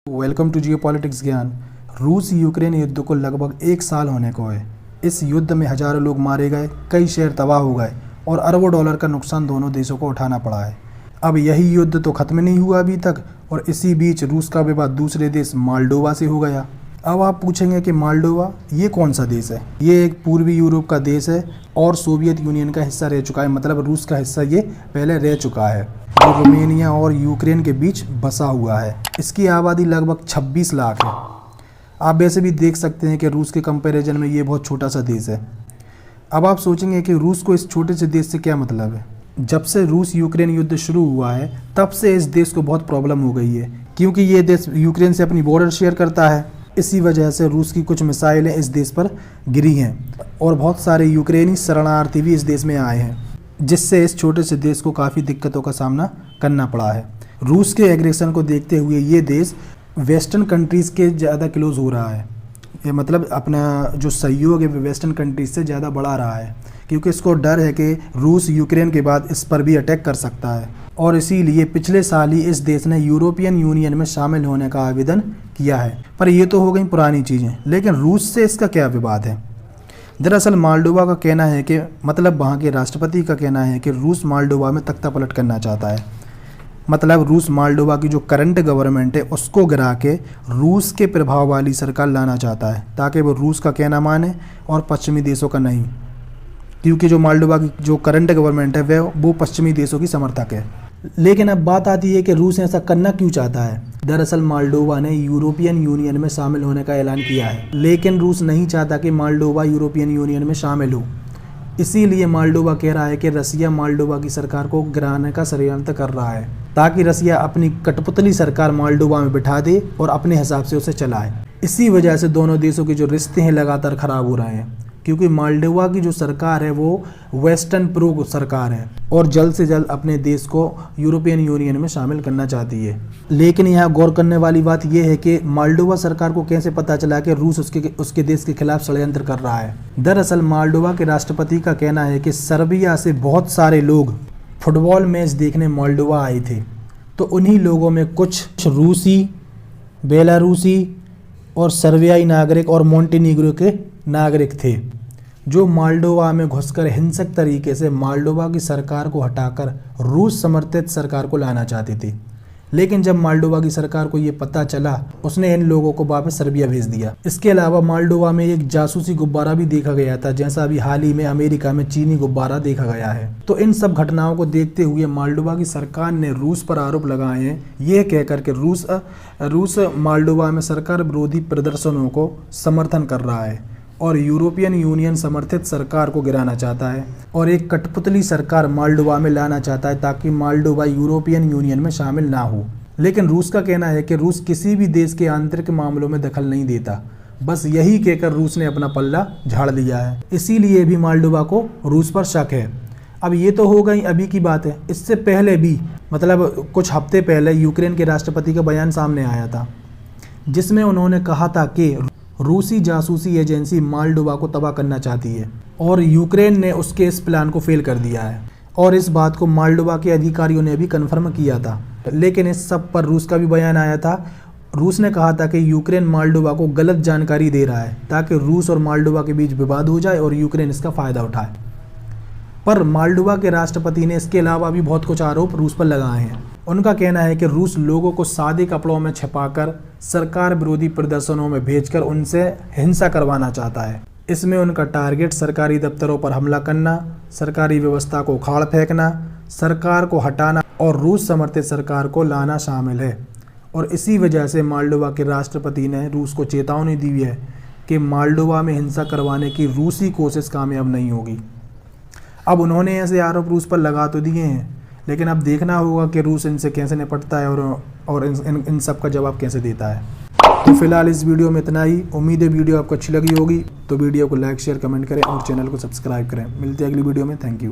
Welcome to geopolitics ज्ञान। रूस Ukraine युद्ध को लगभग 1 साल होने को है। इस युद्ध में हजारों लोग मारे गए, कई शहर तबाह हो गए और अरबों डॉलर का नुकसान दोनों देशों को उठाना पड़ा है। अब यही युद्ध तो खत्म नहीं हुआ अभी तक और इसी बीच रूस का विवाद दूसरे देश मालडोवा से हो गया। अब आप पूछेंगे कि मालडोवा ये कौन सा देश है? ये एक पूर्वी यूरोप का देश है और सोवियत यूनियन का हिस्सा रह चुका है, मतलब रूस का हिस्सा ये पहले रह चुका है, जो रोमेनिया और यूक्रेन के बीच बसा हुआ है। इसकी आबादी लगभग 26 लाख है। आप वैसे भी देख सकते हैं कि रूस के कंपैरिजन में ये बहुत छोटा सा देश है। अब आप सोचेंगे कि रूस को इस छोटे से देश से क्या मतलब है? जब से रूस यूक्रेन युद्ध शुरू हुआ है तब से इस देश को बहुत प्रॉब्लम हो गई है, क्योंकि ये देश यूक्रेन से अपनी बॉर्डर शेयर करता है। इसी वजह से रूस की कुछ मिसाइलें इस देश पर गिरी हैं और बहुत सारे यूक्रेनी शरणार्थी भी इस देश में आए हैं, जिससे इस छोटे से देश को काफ़ी दिक्कतों का सामना करना पड़ा है। रूस के एग्रेशन को देखते हुए ये देश वेस्टर्न कंट्रीज़ के ज़्यादा क्लोज हो रहा है। ये मतलब अपना जो सहयोग है वेस्टर्न कंट्रीज से ज़्यादा बढ़ा रहा है, क्योंकि इसको डर है कि रूस यूक्रेन के बाद इस पर भी अटैक कर सकता है। और इसीलिए पिछले साल ही इस देश ने यूरोपियन यूनियन में शामिल होने का आवेदन किया है। पर ये तो हो गई पुरानी चीज़ें, लेकिन रूस से इसका क्या विवाद है? दरअसल मालडोवा का कहना है कि मतलब वहाँ के राष्ट्रपति का कहना है कि रूस मालडोवा में तख्ता पलट करना चाहता है। मतलब रूस मालडोवा की जो करंट गवर्नमेंट है उसको गिरा के रूस के प्रभाव वाली सरकार लाना चाहता है, ताकि वो रूस का कहना माने और पश्चिमी देशों का नहीं, क्योंकि जो मालडोवा की जो करंट गवर्नमेंट है वो पश्चिमी देशों की समर्थक है। लेकिन अब बात आती है कि रूस ऐसा करना क्यों चाहता है? दरअसल मालडोवा ने यूरोपियन यूनियन में शामिल होने का ऐलान किया है, लेकिन रूस नहीं चाहता कि मालडोवा यूरोपियन यूनियन में शामिल हो। इसीलिए मालडोवा कह रहा है कि रसिया मालडोवा की सरकार को गिराने का षड्यंत्र कर रहा है, ताकि रसिया अपनी कठपुतली सरकार मालडोवा में बिठा दे और अपने हिसाब से उसे चलाए। इसी वजह से दोनों देशों के जो रिश्ते हैं लगातार खराब हो रहे हैं, क्योंकि मालडोवा की जो सरकार है वो वेस्टर्न प्रो सरकार है और जल्द से जल्द अपने देश को यूरोपियन यूनियन में शामिल करना चाहती है। लेकिन यहाँ गौर करने वाली बात यह है कि मालडोवा सरकार को कैसे पता चला कि रूस उसके देश के खिलाफ षड्यंत्र कर रहा है। दरअसल मालडोवा के राष्ट्रपति का कहना है कि सर्बिया से बहुत सारे लोग फुटबॉल मैच देखने मालडोवा आए थे, तो उन्हीं लोगों में कुछ रूसी, बेलारूसी और सर्बियाई नागरिक और मोंटेनीग्रो के नागरिक थे, जो मालडोवा में घुसकर हिंसक तरीके से मालडोवा की सरकार को हटाकर रूस समर्थित सरकार को लाना चाहते थे। लेकिन जब मालडोवा की सरकार को ये पता चला, उसने इन लोगों को वापस सर्बिया भेज दिया। इसके अलावा मालडोवा में एक जासूसी गुब्बारा भी देखा गया था, जैसा अभी हाल ही में अमेरिका में चीनी गुब्बारा देखा गया है। तो इन सब घटनाओं को देखते हुए मालडोवा की सरकार ने रूस पर आरोप लगाए हैं, ये कहकर के रूस मालडोवा में सरकार विरोधी प्रदर्शनों को समर्थन कर रहा है और यूरोपियन यूनियन समर्थित सरकार को गिराना चाहता है और एक कठपुतली सरकार मालडोवा में लाना चाहता है, ताकि मालडोवा यूरोपियन यूनियन में शामिल ना हो। लेकिन रूस का कहना है कि रूस किसी भी देश के आंतरिक मामलों में दखल नहीं देता। बस यही कहकर रूस ने अपना पल्ला झाड़ लिया है। इसीलिए भी मालडोवा को रूस पर शक है। अब ये तो हो गई अभी की बात है। इससे पहले भी मतलब कुछ हफ्ते पहले यूक्रेन के राष्ट्रपति का बयान सामने आया था, जिसमें उन्होंने कहा था कि रूसी जासूसी एजेंसी मालडोवा को तबाह करना चाहती है और यूक्रेन ने उसके इस प्लान को फेल कर दिया है। और इस बात को मालडोवा के अधिकारियों ने भी कन्फर्म किया था। लेकिन इस सब पर रूस का भी बयान आया था। रूस ने कहा था कि यूक्रेन मालडोवा को गलत जानकारी दे रहा है, ताकि रूस और मालडोवा के बीच विवाद हो जाए और यूक्रेन इसका फ़ायदा उठाए। पर मालडोवा के राष्ट्रपति ने इसके अलावा भी बहुत कुछ आरोप रूस पर लगाए हैं। उनका कहना है कि रूस लोगों को सादे कपड़ों में छिपाकर सरकार विरोधी प्रदर्शनों में भेजकर उनसे हिंसा करवाना चाहता है। इसमें उनका टारगेट सरकारी दफ्तरों पर हमला करना, सरकारी व्यवस्था को उखाड़ फेंकना, सरकार को हटाना और रूस समर्थित सरकार को लाना शामिल है। और इसी वजह से मालडोवा के राष्ट्रपति ने रूस को चेतावनी दी है कि मालडोवा में हिंसा करवाने की रूसी कोशिश कामयाब नहीं होगी। अब उन्होंने ऐसे आरोप रूस पर लगा तो दिए हैं, लेकिन अब देखना होगा कि रूस इनसे कैसे निपटता है और इन सब का जवाब कैसे देता है। तो फिलहाल इस वीडियो में इतना ही। उम्मीद है वीडियो आपको अच्छी लगी होगी, तो वीडियो को लाइक, शेयर, कमेंट करें और चैनल को सब्सक्राइब करें। मिलते हैं अगली वीडियो में। Thank you.